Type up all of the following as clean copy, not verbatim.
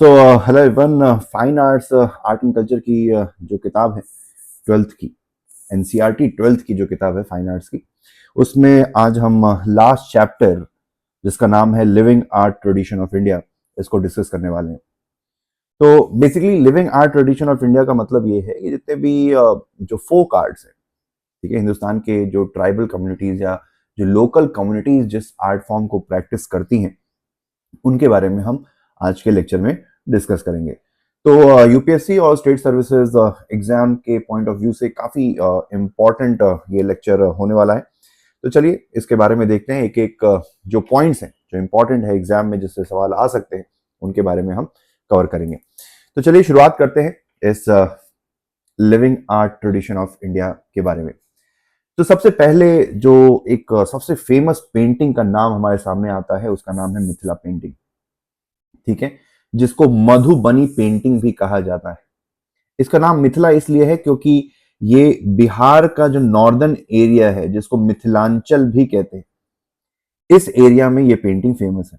तो hello everyone. Fine arts art and culture की जो किताब है ट्वेल्थ की, एनसीईआरटी ट्वेल्थ की जो किताब है फाइन आर्ट्स की, उसमें आज हम लास्ट चैप्टर जिसका नाम है living art tradition of India, इसको डिस्कस करने वाले हैं। तो basically living art tradition of India का मतलब ये है कि जितने भी जो फोक आर्ट्स हैं, ठीक है, हिंदुस्तान के जो ट्राइबल कम्युनिटीज या जो लोकल कम्युनिटीज जिस आर्ट फॉर्म को प्रैक्टिस करती हैं, उनके बारे में हम आज के लेक्चर में डिस्कस करेंगे। तो यूपीएससी और स्टेट सर्विसेज एग्जाम के पॉइंट ऑफ व्यू से काफ़ी इम्पॉर्टेंट ये लेक्चर होने वाला है। तो चलिए इसके बारे में देखते हैं, एक एक जो पॉइंट्स हैं जो इम्पॉर्टेंट है एग्जाम में जिससे सवाल आ सकते हैं उनके बारे में हम कवर करेंगे। तो चलिए शुरुआत करते हैं इस living art tradition of India के बारे में। तो सबसे पहले जो एक सबसे फेमस पेंटिंग का नाम हमारे सामने आता है उसका नाम है मिथिला पेंटिंग, ठीक है, जिसको मधुबनी पेंटिंग भी कहा जाता है। इसका नाम मिथिला इसलिए है क्योंकि ये बिहार का जो नॉर्दर्न एरिया है जिसको मिथिलांचल भी कहते हैं, इस एरिया में ये पेंटिंग फेमस है।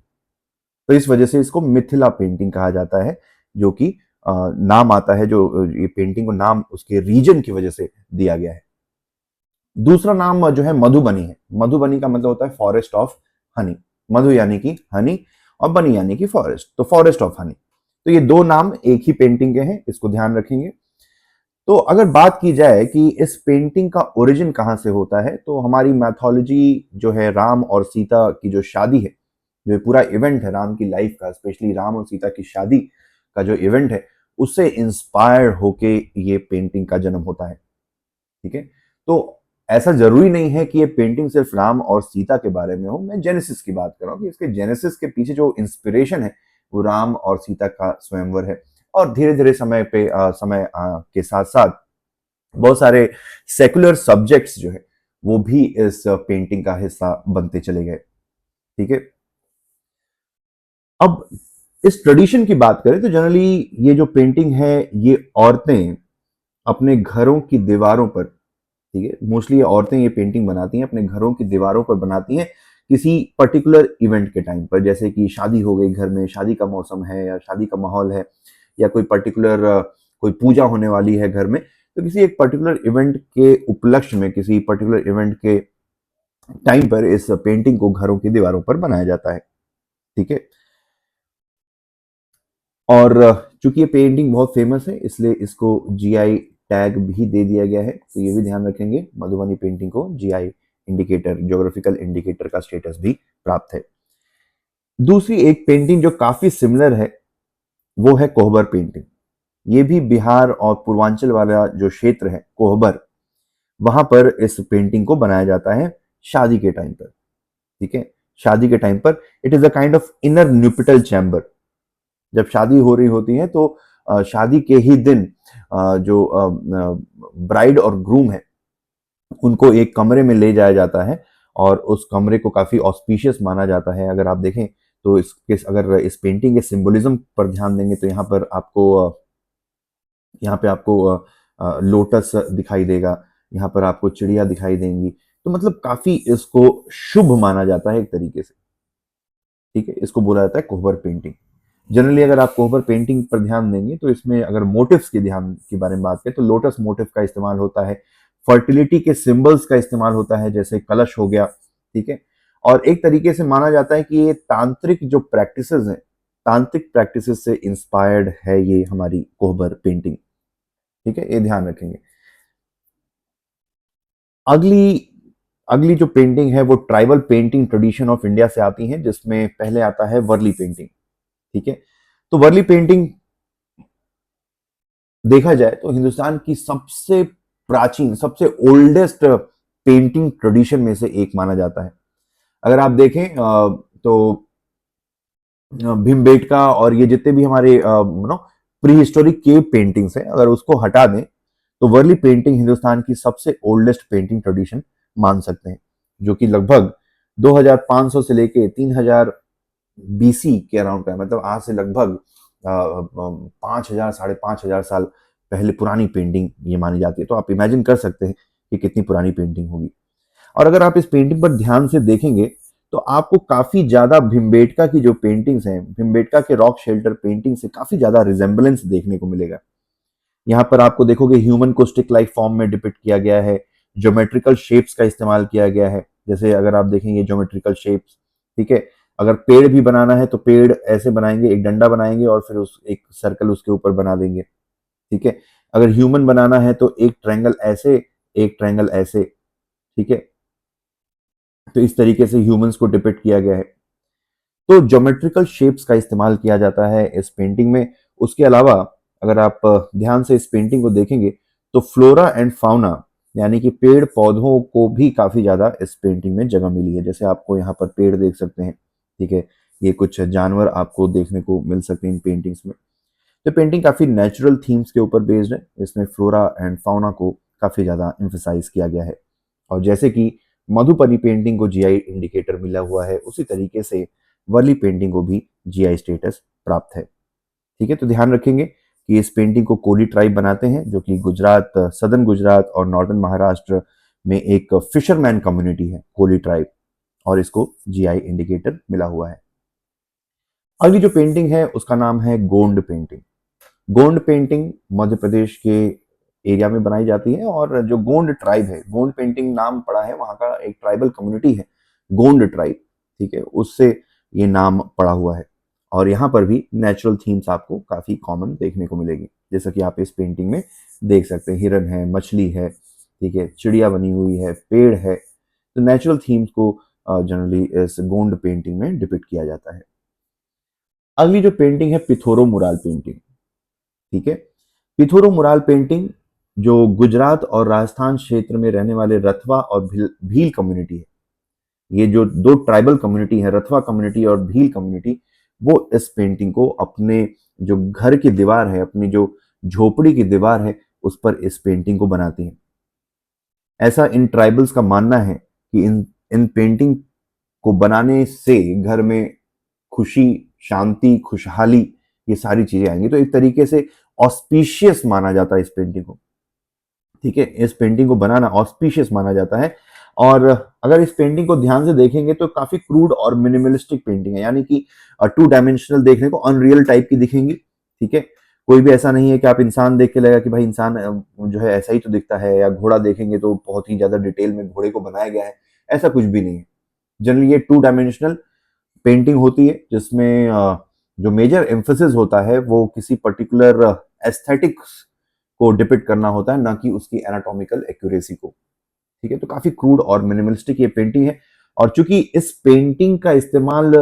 तो इस वजह से इसको मिथिला पेंटिंग कहा जाता है, जो कि नाम आता है, जो ये पेंटिंग को नाम उसके रीजन की वजह से दिया गया है। दूसरा नाम जो है मधुबनी है। मधुबनी का मतलब होता है फॉरेस्ट ऑफ हनी। मधु यानी कि हनी और बनी यानी कि फॉरेस्ट, तो फॉरेस्ट ऑफ हनी। तो ये दो नाम एक ही पेंटिंग के हैं, इसको ध्यान रखेंगे। तो अगर बात की जाए कि इस पेंटिंग का ओरिजिन कहाँ से होता है, तो हमारी मैथोलॉजी जो है, राम और सीता की जो शादी है, जो पूरा इवेंट है राम की लाइफ का, स्पेशली राम और सीता की शादी का जो इवेंट है, उससे इंस्पायर होके ये पेंटिंग का जन्म होता है, ठीक है। तो ऐसा जरूरी नहीं है कि ये पेंटिंग सिर्फ राम और सीता के बारे में हो। मैं जेनेसिस की बात कर रहा हूँ कि इसके जेनेसिस के पीछे जो इंस्पिरेशन है वो राम और सीता का स्वयंवर है। और धीरे धीरे समय के साथ साथ बहुत सारे सेकुलर सब्जेक्ट्स जो है वो भी इस पेंटिंग का हिस्सा बनते चले गए, ठीक है। अब इस ट्रेडिशन की बात करें तो जनरली ये जो पेंटिंग है ये औरतें अपने घरों की दीवारों पर, ठीक है, मोस्टली औरतें ये पेंटिंग बनाती हैं, अपने घरों की दीवारों पर बनाती हैं किसी पर्टिकुलर इवेंट के टाइम पर, जैसे कि शादी हो गई, घर में शादी का मौसम है या शादी का माहौल है, या कोई पर्टिकुलर कोई पूजा होने वाली है घर में, तो किसी एक पर्टिकुलर इवेंट के उपलक्ष्य में, किसी पर्टिकुलर इवेंट के टाइम पर इस पेंटिंग को घरों की दीवारों पर बनाया जाता है, ठीक है। और चूंकि ये पेंटिंग बहुत फेमस है इसलिए इसको जीआई टैग भी दे दिया गया है। तो ये भी ध्यान रखेंगे, मधुबनी पेंटिंग को जीआई इंडिकेटर, ज्योग्राफिकल इंडिकेटर का स्टेटस भी प्राप्त है। दूसरी एक पेंटिंग जो काफी सिमिलर है वो है कोहबर पेंटिंग। ये भी बिहार और पूर्वांचल वाला जो क्षेत्र है कोहबर, वहां पर इस पेंटिंग को बनाया जाता है शादी के टाइम पर, ठीक है। शादी के टाइम पर it is a kind of inner nuptial chamber. जब शादी हो रही होती है तो शादी के ही दिन जो ब्राइड और ग्रूम है उनको एक कमरे में ले जाया जाता है, और उस कमरे को काफी ऑस्पिशियस माना जाता है। अगर आप देखें तो अगर इस पेंटिंग के सिंबलिज्म पर ध्यान देंगे तो यहाँ पे आपको लोटस दिखाई देगा, यहाँ पर आपको चिड़िया दिखाई देंगी। तो मतलब काफी इसको शुभ माना जाता है एक तरीके से, ठीक है। इसको बोला जाता है कोहबर पेंटिंग। जनरली अगर आप कोहबर पेंटिंग पर ध्यान देंगे तो इसमें अगर मोटिव्स के ध्यान के बारे में बात करें तो लोटस मोटिव का इस्तेमाल होता है, फर्टिलिटी के सिंबल्स का इस्तेमाल होता है, जैसे कलश हो गया, ठीक है। और एक तरीके से माना जाता है कि ये तांत्रिक जो प्रैक्टिसेस हैं, तांत्रिक प्रैक्टिसेस से इंस्पायर्ड है ये हमारी कोहबर पेंटिंग, ठीक है, ये ध्यान रखेंगे। अगली अगली जो पेंटिंग है वो tribal painting tradition of India से आती है, जिसमें पहले आता है वर्ली पेंटिंग, ठीक है। तो वर्ली पेंटिंग देखा जाए तो हिंदुस्तान की सबसे प्राचीन, सबसे ओल्डेस्ट पेंटिंग ट्रेडिशन में से एक माना जाता है। अगर आप देखें तो भीमबेटका और ये जितने भी हमारे प्री हिस्टोरिक केव पेंटिंग्स हैं, अगर उसको हटा दें तो वर्ली पेंटिंग हिंदुस्तान की सबसे ओल्डेस्ट पेंटिंग ट्रेडिशन मान सकते हैं, जो कि लगभग 2500 से लेके 3000 बीसी के अराउंड का है। मतलब आज से लगभग 5000 5,500 साल पहले पुरानी पेंटिंग ये मानी जाती है। तो आप इमेजिन कर सकते हैं कि कितनी पुरानी पेंटिंग होगी। और अगर आप इस पेंटिंग पर ध्यान से देखेंगे तो आपको काफी ज्यादा भिम्बेटका की जो पेंटिंग्स हैं, भिम्बेटका के रॉक शेल्टर पेंटिंग से काफी ज्यादा रिजेम्बलेंस देखने को मिलेगा। यहाँ पर आपको देखोगे ह्यूमन को स्टिक लाइक फॉर्म में डिपिक्ट किया गया है, ज्योमेट्रिकल शेप्स का इस्तेमाल किया गया है। जैसे अगर आप देखेंगे ज्योमेट्रिकल शेप्स, ठीक है। अगर पेड़ भी बनाना है तो पेड़ ऐसे बनाएंगे, एक डंडा बनाएंगे और फिर उस एक सर्कल उसके ऊपर बना देंगे, ठीक है। अगर ह्यूमन बनाना है तो एक ट्रायंगल ऐसे, एक ट्रायंगल ऐसे, ठीक है। तो इस तरीके से ह्यूमंस को डिपिक्ट किया गया है। तो ज्योमेट्रिकल शेप्स का इस्तेमाल किया जाता है इस पेंटिंग में। उसके अलावा अगर आप ध्यान से इस पेंटिंग को देखेंगे तो फ्लोरा एंड फाउना यानी कि पेड़ पौधों को भी काफी ज्यादा इस पेंटिंग में जगह मिली है। जैसे आपको यहाँ पर पेड़ देख सकते हैं, ठीक है। ये कुछ जानवर आपको देखने को मिल सकते हैं इन पेंटिंग्स में। तो पेंटिंग काफी नेचुरल थीम्स के ऊपर बेस्ड है। इसमें फ्लोरा एंड फाउना को काफी ज्यादा एम्फेसाइज किया गया है। और जैसे कि मधुबनी पेंटिंग को जीआई इंडिकेटर मिला हुआ है, उसी तरीके से वर्ली पेंटिंग को भी जीआई स्टेटस प्राप्त है, ठीक है। तो ध्यान रखेंगे कि इस पेंटिंग को कोली ट्राइब बनाते हैं, जो कि गुजरात, सदर्न गुजरात और नॉर्दर्न महाराष्ट्र में एक फिशरमैन कम्युनिटी है, कोली ट्राइब, और इसको जीआई इंडिकेटर मिला हुआ है। अगली जो पेंटिंग है उसका नाम है गोंड पेंटिंग। गोंड पेंटिंग मध्य प्रदेश के एरिया में बनाई जाती है। और जो गोंड ट्राइब है, गोंड पेंटिंग नाम पड़ा है वहां का एक ट्राइबल कम्युनिटी है, गोंड ट्राइब, ठीक है, उससे ये नाम पड़ा हुआ है। और यहाँ पर भी नेचुरल थीम्स आपको काफी कॉमन देखने को मिलेगी, जैसा कि आप इस पेंटिंग में देख सकते हैं। हिरन है, मछली है, ठीक है, चिड़िया बनी हुई है, पेड़ है। तो नेचुरल थीम्स को जनरली इस गोंड पेंटिंग में डिपिक्ट किया जाता है। अगली जो पेंटिंग है पिथोरो मुराल पेंटिंग, ठीक है। पिथोरो मुराल पेंटिंग जो गुजरात और राजस्थान क्षेत्र में रहने वाले रथवा और भील कम्युनिटी है, ये जो दो ट्राइबल कम्युनिटी है, रथवा कम्युनिटी और भील कम्युनिटी, वो इस पेंटिंग को अपने जो घर की दीवार है, अपनी जो झोपड़ी की दीवार है, उस पर इस पेंटिंग को बनाती हैं। ऐसा इन ट्राइबल्स का मानना है कि इन इन पेंटिंग को बनाने से घर में खुशी, शांति, खुशहाली, ये सारी चीजें आएंगी। तो एक तरीके से ऑस्पिशियस माना जाता है इस पेंटिंग को, ठीक है। इस पेंटिंग को बनाना ऑस्पिशियस माना जाता है। और अगर इस पेंटिंग को ध्यान से देखेंगे तो काफी क्रूड और मिनिमलिस्टिक पेंटिंग है, यानी कि टू डायमेंशनल, देखने को अनरियल टाइप की दिखेंगी, ठीक है। कोई भी ऐसा नहीं है कि आप इंसान देख के लगेगा कि भाई इंसान जो है ऐसा ही तो दिखता है, या घोड़ा देखेंगे तो बहुत ही ज्यादा डिटेल में घोड़े को बनाया गया है, ऐसा कुछ भी नहीं है। जनरली ये टू डायमेंशनल पेंटिंग होती है, जिसमें जो मेजर एम्फेसिस होता है वो किसी पर्टिकुलर एस्थेटिक्स को डिपिक्ट करना होता है, ना कि उसकी एनाटॉमिकल एक्यूरेसी को, ठीक है। तो काफी क्रूड और मिनिमलिस्टिक ये पेंटिंग है। और चूंकि इस पेंटिंग का इस्तेमाल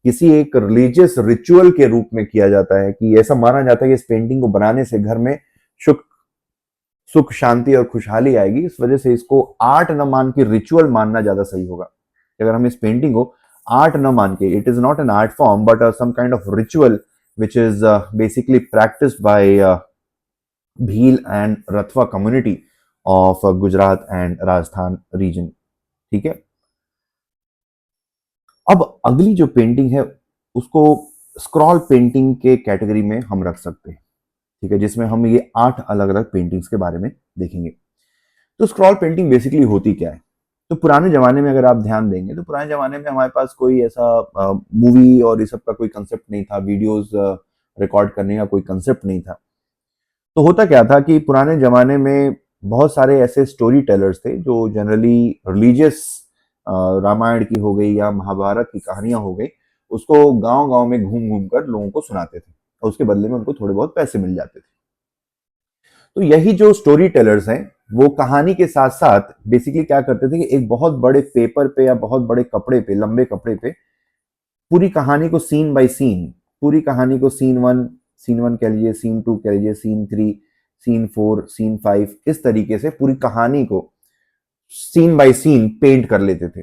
किसी एक रिलीजियस रिचुअल के रूप में किया जाता है, कि ऐसा माना जाता है कि इस पेंटिंग को बनाने से घर में सुख सुख शांति और खुशहाली आएगी, इस वजह से इसको आर्ट न मान के रिचुअल मानना ज्यादा सही होगा। अगर हम इस पेंटिंग को आर्ट न मान के, it is not an art form but some kind of ritual which is basically practised by Bhil and Rathwa community of Gujarat and Rajasthan region, ठीक है। अब अगली जो पेंटिंग है उसको स्क्रॉल पेंटिंग के कैटेगरी में हम रख सकते हैं, ठीक है, जिसमें हम ये 8 अलग अलग पेंटिंग्स के बारे में देखेंगे। तो स्क्रॉल पेंटिंग बेसिकली होती क्या है? तो पुराने जमाने में अगर आप ध्यान देंगे तो पुराने जमाने में हमारे पास कोई ऐसा मूवी और ये सब का कोई कंसेप्ट नहीं था, वीडियोस रिकॉर्ड करने का कोई कंसेप्ट नहीं था। तो होता क्या था कि पुराने जमाने में बहुत सारे ऐसे स्टोरी टेलर्स थे जो जनरली रिलीजियस, रामायण की हो गई या महाभारत की कहानियां हो गई, उसको गांव गांव में घूम घूम कर लोगों को सुनाते थे, और उसके बदले में उनको थोड़े बहुत पैसे मिल जाते थे। तो यही जो स्टोरी टेलर्स हैं, वो कहानी के साथ साथ बेसिकली क्या करते थे कि एक बहुत बड़े पेपर पे या बहुत बड़े कपड़े पे, लंबे कपड़े पे पूरी कहानी को सीन बाय सीन, पूरी कहानी को सीन वन कह लीजिए, सीन 2 कह लीजिए, सीन 3, सीन 4, सीन 5, इस तरीके से पूरी कहानी को सीन बाय सीन पेंट कर लेते थे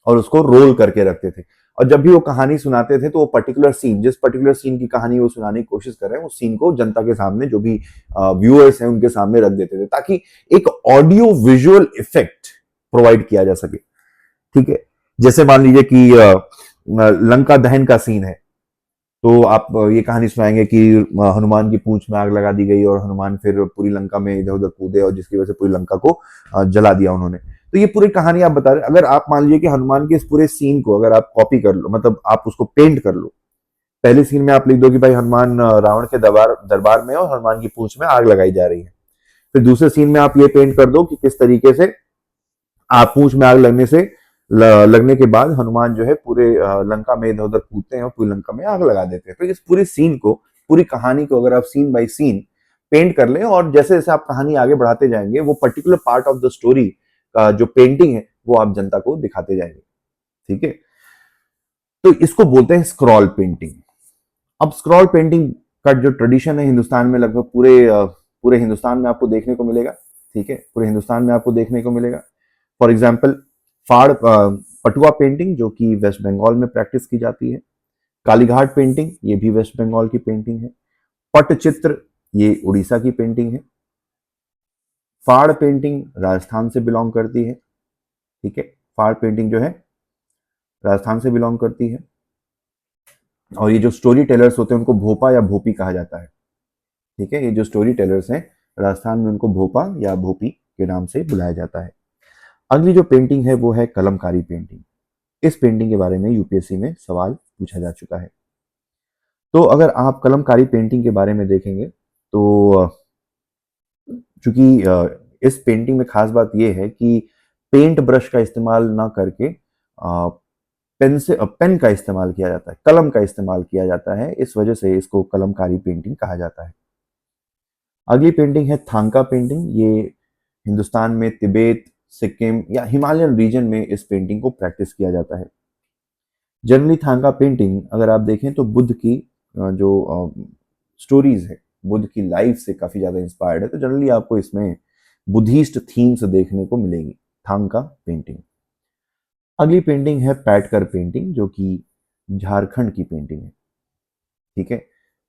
और उसको रोल करके रखते थे। और जब भी वो कहानी सुनाते थे तो वो पर्टिकुलर सीन, जिस पर्टिकुलर सीन की कहानी वो सुनाने की कोशिश कर रहे हैं, उस सीन को जनता के सामने, जो भी व्यूअर्स हैं उनके सामने रख देते थे, ताकि एक ऑडियो विजुअल इफेक्ट प्रोवाइड किया जा सके, ठीक है। जैसे मान लीजिए कि लंका दहन का सीन है, तो आप ये कहानी सुनाएंगे कि हनुमान की पूंछ में आग लगा दी गई और हनुमान फिर पूरी लंका में इधर उधर कूदे और जिसकी वजह से पूरी लंका को जला दिया उन्होंने। तो ये पूरी कहानी आप बता रहे, अगर आप मान लीजिए कि हनुमान के इस पूरे सीन को अगर आप कॉपी कर लो, मतलब आप उसको पेंट कर लो, पहले सीन में आप लिख दो कि भाई हनुमान रावण के दरबार दरबार में और हनुमान की पूंछ में आग लगाई जा रही है। फिर दूसरे सीन में आप ये पेंट कर दो कि किस तरीके से आप पूंछ में आग लगने से लगने के बाद हनुमान जो है पूरे लंका में इधर उधर कूदते हैं और पूरी लंका में आग लगा देते हैं। तो इस पूरे सीन को, पूरी कहानी को अगर आप सीन बाय सीन पेंट कर लें और जैसे जैसे आप कहानी आगे बढ़ाते जाएंगे, वो particular part of the story का जो पेंटिंग है वो आप जनता को दिखाते जाएंगे। ठीक है, तो इसको बोलते हैं स्क्रॉल पेंटिंग। अब स्क्रॉल पेंटिंग का जो ट्रेडिशन है हिंदुस्तान में, लगभग पूरे हिंदुस्तान में आपको देखने को मिलेगा। ठीक है, पूरे हिंदुस्तान में आपको देखने को मिलेगा। फॉर एग्जाम्पल पटुआ पेंटिंग जो कि वेस्ट बंगाल में प्रैक्टिस की जाती है। कालीघाट पेंटिंग ये भी वेस्ट बंगाल की पेंटिंग है। पटचित्र ये उड़ीसा की पेंटिंग है। फाड़ पेंटिंग राजस्थान से बिलोंग करती है। ठीक है, फाड़ पेंटिंग जो है राजस्थान से बिलोंग करती है। और ये जो स्टोरी टेलर्स होते हैं उनको भोपा या भोपी कहा जाता है। ठीक है, ये जो स्टोरी टेलर्स हैं राजस्थान में उनको भोपा या भोपी के नाम से बुलाया जाता है। अगली जो पेंटिंग है वो है कलमकारी पेंटिंग। इस पेंटिंग के बारे में यूपीएससी में सवाल पूछा जा चुका है। तो अगर आप कलमकारी पेंटिंग के बारे में देखेंगे तो चूंकि इस पेंटिंग में खास बात यह है कि पेंट ब्रश का इस्तेमाल ना करके पेन का इस्तेमाल किया जाता है, कलम का इस्तेमाल किया जाता है, इस वजह से इसको कलमकारी पेंटिंग कहा जाता है। अगली पेंटिंग है थांका पेंटिंग। ये हिंदुस्तान में तिब्बत, सिक्किम या हिमालयन रीजन में इस पेंटिंग को प्रैक्टिस किया जाता है। जनरली थांका पेंटिंग अगर आप देखें तो बुद्ध की जो स्टोरीज है, बुद्ध की लाइफ से काफी ज्यादा इंस्पायर्ड है। तो जनरली आपको इसमें बुद्धिस्ट थीम्स देखने को मिलेगी, थांका पेंटिंग। अगली पेंटिंग है पैटकर पेंटिंग जो कि झारखंड की पेंटिंग है। ठीक है,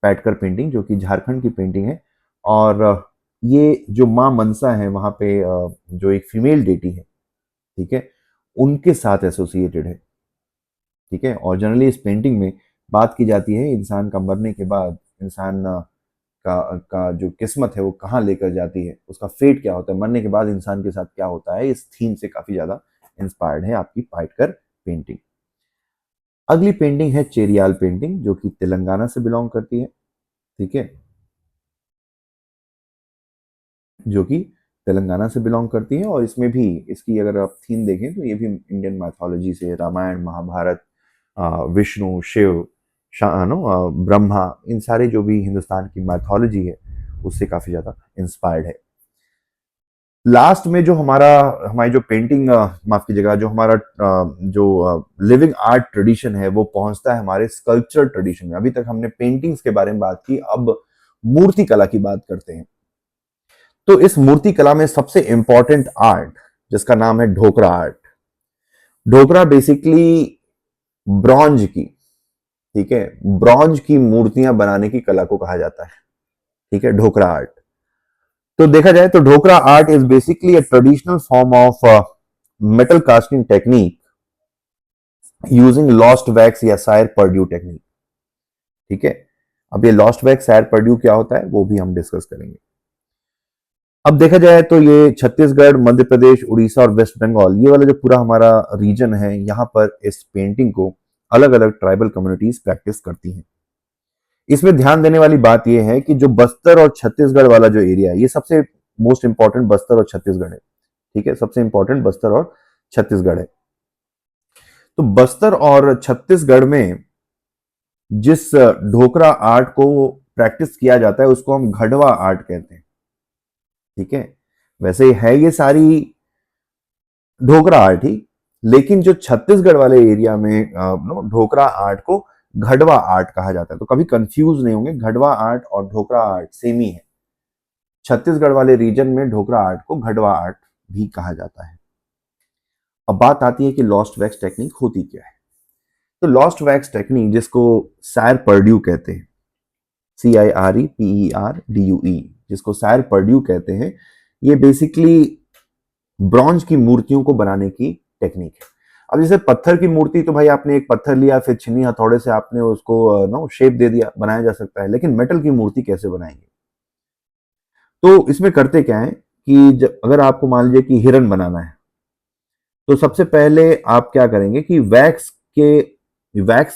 पैटकर पेंटिंग जो कि झारखंड की पेंटिंग है। और ये जो माँ मनसा है वहां पे जो एक फीमेल डेटी है, ठीक है, उनके साथ एसोसिएटेड है। ठीक है, और जनरली इस पेंटिंग में बात की जाती है इंसान का मरने के बाद इंसान का जो किस्मत है वो कहाँ लेकर जाती है, उसका फेट क्या होता है, मरने के बाद इंसान के साथ क्या होता है। इस थीम से काफी ज्यादा इंस्पायर्ड है आपकी पाटकर पेंटिंग। अगली पेंटिंग है चेरियाल पेंटिंग जो कि तेलंगाना से बिलोंग करती है। ठीक है, जो कि तेलंगाना से बिलोंग करती है और इसमें भी इसकी अगर आप थीम देखें तो ये भी इंडियन माइथोलॉजी से, रामायण महाभारत, विष्णु शिव ब्रह्मा, इन सारे जो भी हिंदुस्तान की माइथोलॉजी है उससे काफी ज्यादा इंस्पायर्ड है। लास्ट में जो हमारी जो पेंटिंग, माफ कीजिएगा, जो हमारा जो लिविंग आर्ट ट्रेडिशन है वो पहुंचता है हमारे स्कल्पचर ट्रेडिशन में। अभी तक हमने पेंटिंग्स के बारे में बात की, अब मूर्ति कला की बात करते हैं। तो इस मूर्ति कला में सबसे इंपॉर्टेंट आर्ट जिसका नाम है Dhokra art. Dhokra basically bronze की, ठीक है, ब्रॉन्ज की मूर्तियां बनाने की कला को कहा जाता है। ठीक है, ढोकरा आर्ट। तो देखा जाए तो Dhokra art is basically a traditional form of metal casting technique using lost wax या सायर पर्ड्यू टेक्निक। ठीक है, अब ये लॉस्ट वैक्स सायर पर्ड्यू क्या होता है वो भी हम डिस्कस करेंगे। अब देखा जाए तो ये छत्तीसगढ़, मध्य प्रदेश, उड़ीसा और वेस्ट बंगाल, ये वाला जो पूरा हमारा रीजन है, यहाँ पर इस पेंटिंग को अलग अलग ट्राइबल कम्युनिटीज प्रैक्टिस करती हैं। इसमें ध्यान देने वाली बात यह है कि जो बस्तर और छत्तीसगढ़ वाला जो एरिया है, ये सबसे मोस्ट इंपॉर्टेंट बस्तर और छत्तीसगढ़ है। ठीक है, सबसे इंपॉर्टेंट बस्तर और छत्तीसगढ़ है। तो बस्तर और छत्तीसगढ़ में जिस ढोकरा आर्ट को प्रैक्टिस किया जाता है उसको हम घड़वा आर्ट कहते हैं। ठीक है, वैसे है ये सारी ढोकरा आर्ट ही, लेकिन जो छत्तीसगढ़ वाले एरिया में ढोकरा आर्ट को घड़वा आर्ट कहा जाता है। तो कभी कंफ्यूज नहीं होंगे, घड़वा आर्ट और ढोकरा आर्ट सेम ही है। छत्तीसगढ़ वाले रीजन में ढोकरा आर्ट को घड़वा आर्ट भी कहा जाता है। अब बात आती है कि लॉस्ट वैक्स टेक्निक होती क्या है। तो लॉस्ट वैक्स टेक्निक जिसको सायर पर्ड्यू कहते हैं, CIREPERDUE, जिसको सायर पर्ड्यू कहते हैं, ये बेसिकली ब्रॉन्ज की मूर्तियों को बनाने की टेक्निक है। अब जैसे पत्थर की मूर्ति, तो भाई आपने एक पत्थर लिया, फिर छीनी हथौड़े से आपने उसको शेप दे दिया, बनाया जा सकता है। लेकिन मेटल की मूर्ति कैसे बनाएंगे? तो इसमें करते क्या है कि अगर आपको मान लीजिए कि हिरन बनाना है, तो सबसे पहले आप क्या करेंगे कि वैक्स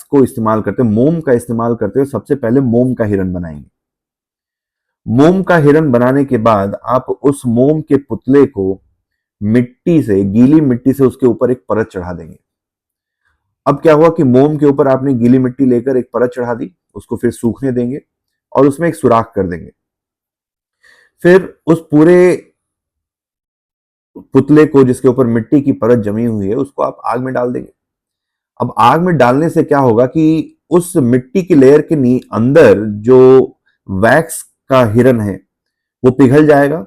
को इस्तेमाल करते, मोम का इस्तेमाल करते हुए सबसे पहले मोम का हिरण बनाएंगे। मोम का हिरण बनाने के बाद आप उस मोम के पुतले को मिट्टी से, गीली मिट्टी से उसके ऊपर एक परत चढ़ा देंगे। अब क्या हुआ कि मोम के ऊपर आपने गीली मिट्टी लेकर एक परत चढ़ा दी, उसको फिर सूखने देंगे और उसमें एक सुराख कर देंगे। फिर उस पूरे पुतले को, जिसके ऊपर मिट्टी की परत जमी हुई है, उसको आप आग में डाल देंगे। अब आग में डालने से क्या होगा कि उस मिट्टी की लेयर के अंदर जो वैक्स का हिरन है वो पिघल जाएगा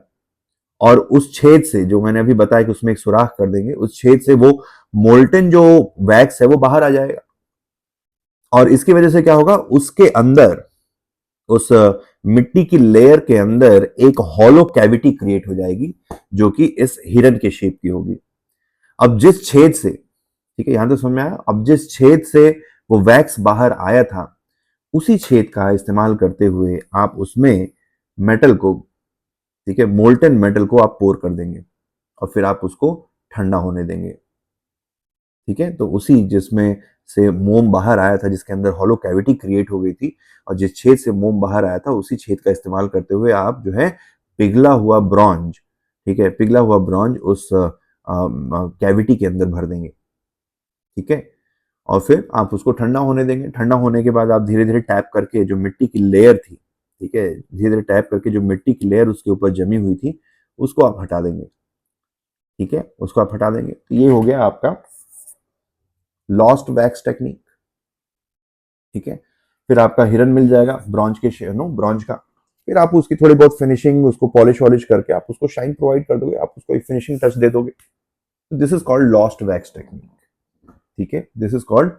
और उस छेद से, जो मैंने अभी बताया कि उसमें एक सुराख कर देंगे, उस छेद से वो मोल्टन जो वैक्स है वो बाहर आ जाएगा। और इसकी वजह से क्या होगा, उसके अंदर, उस मिट्टी की लेयर के अंदर एक हॉलो कैविटी क्रिएट हो जाएगी जो कि इस हिरन के शेप की होगी। अब जिस छेद से, ठीक है, यहां तो समझ में आया, अब जिस छेद से वो वैक्स बाहर आया था, उसी छेद का इस्तेमाल करते हुए आप उसमें मेटल को, ठीक है, मोल्टन मेटल को आप पोर कर देंगे और फिर आप उसको ठंडा होने देंगे। ठीक है, तो उसी जिसमें से मोम बाहर आया था, जिसके अंदर हॉलो कैविटी क्रिएट हो गई थी, और जिस छेद से मोम बाहर आया था, उसी छेद का इस्तेमाल करते हुए आप जो है पिघला हुआ ब्रॉन्ज, ठीक है, पिघला हुआ ब्रॉन्ज उस कैविटी के अंदर भर देंगे। ठीक है, और फिर आप उसको ठंडा होने देंगे। ठंडा होने के बाद आप धीरे धीरे टैप करके जो मिट्टी की लेयर थी, ठीक है, धीरे धीरे टैप करके जो मिट्टी की लेयर उसके ऊपर जमी हुई थी, उसको आप हटा देंगे। ठीक है, उसको आप हटा देंगे। तो ये हो गया आपका लॉस्ट वैक्स टेक्निक। ठीक है, फिर आपका हिरन मिल जाएगा ब्रॉन्ज के, ब्रॉन्ज का। फिर आप उसकी थोड़ी बहुत फिनिशिंग, उसको पॉलिश वॉलिश करके आप उसको शाइन प्रोवाइड कर दोगे, आप उसको एक फिनिशिंग टच दे दोगे। This is called lost wax technique. ठीक है, this is called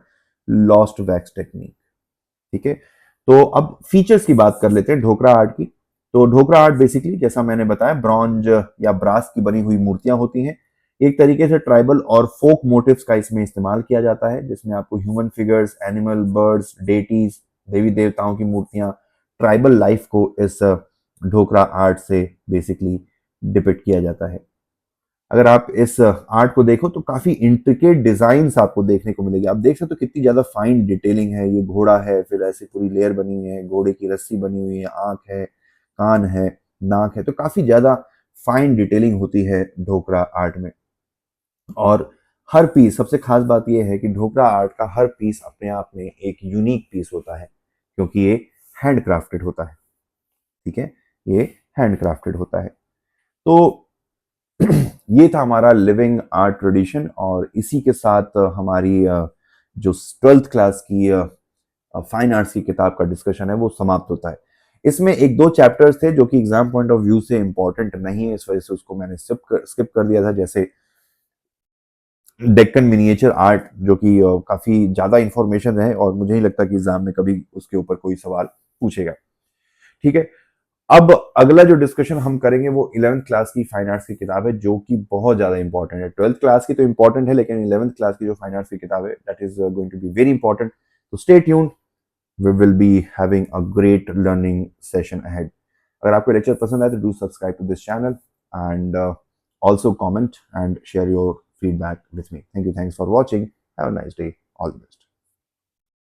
lost wax technique. ठीक है, तो अब फीचर्स की बात कर लेते हैं ढोकरा आर्ट की। तो ढोकरा आर्ट बेसिकली, जैसा मैंने बताया, ब्रॉन्ज या ब्रास की बनी हुई मूर्तियां होती हैं। एक तरीके से ट्राइबल और फोक मोटिव्स का इसमें इस्तेमाल किया जाता है, जिसमें आपको human figures, animal, birds, deities, देवी देवताओं की मूर्तियां, ट्राइबल लाइफ को इस ढोकरा आर्ट से बेसिकली डिपिक्ट किया जाता है। अगर आप इस आर्ट को देखो तो काफी इंट्रिकेट डिजाइन्स आपको देखने को मिलेगी। आप देख सकते हो कितनी ज्यादा फाइन डिटेलिंग है। ये घोड़ा है, फिर ऐसी पूरी लेयर बनी हुई है, घोड़े की रस्सी बनी हुई है, आंख है, कान है, नाक है, तो काफी ज्यादा फाइन डिटेलिंग होती है ढोकरा आर्ट में। और हर पीस, सबसे खास बात यह है कि ढोकरा आर्ट का हर पीस अपने आप में एक यूनिक पीस होता है, क्योंकि ये हैंड क्राफ्टेड होता है। ठीक है, ये हैंड क्राफ्टेड होता है। तो ये था हमारा लिविंग आर्ट ट्रेडिशन, और इसी के साथ हमारी जो 12th क्लास की फाइन आर्ट्स की किताब का डिस्कशन है वो समाप्त होता है। इसमें एक दो चैप्टर्स थे जो कि एग्जाम पॉइंट ऑफ व्यू से इंपॉर्टेंट नहीं है, इस वजह से उसको मैंने स्किप कर दिया था, जैसे डेक्कन मिनिएचर आर्ट, जो कि काफी ज्यादा इंफॉर्मेशन है और मुझे नहीं लगता कि एग्जाम में कभी उसके ऊपर कोई सवाल पूछेगा। ठीक है, अब अगला जो डिस्कशन हम करेंगे वो 11th क्लास की फाइन आर्ट्स की किताब है, जो कि बहुत ज्यादा इंपॉर्टेंट है। 12th क्लास की तो इंपॉर्टेंट है, लेकिन 11th क्लास की जो फाइन आर्ट्स की किताब है, that is going to be very important. तो stay tuned, we will be having a great learning session ahead. अगर आपको लेक्चर पसंद आए तो do subscribe to this channel and also comment and share your feedback with me. Thank you. Thanks for watching. Have a nice day. All the best.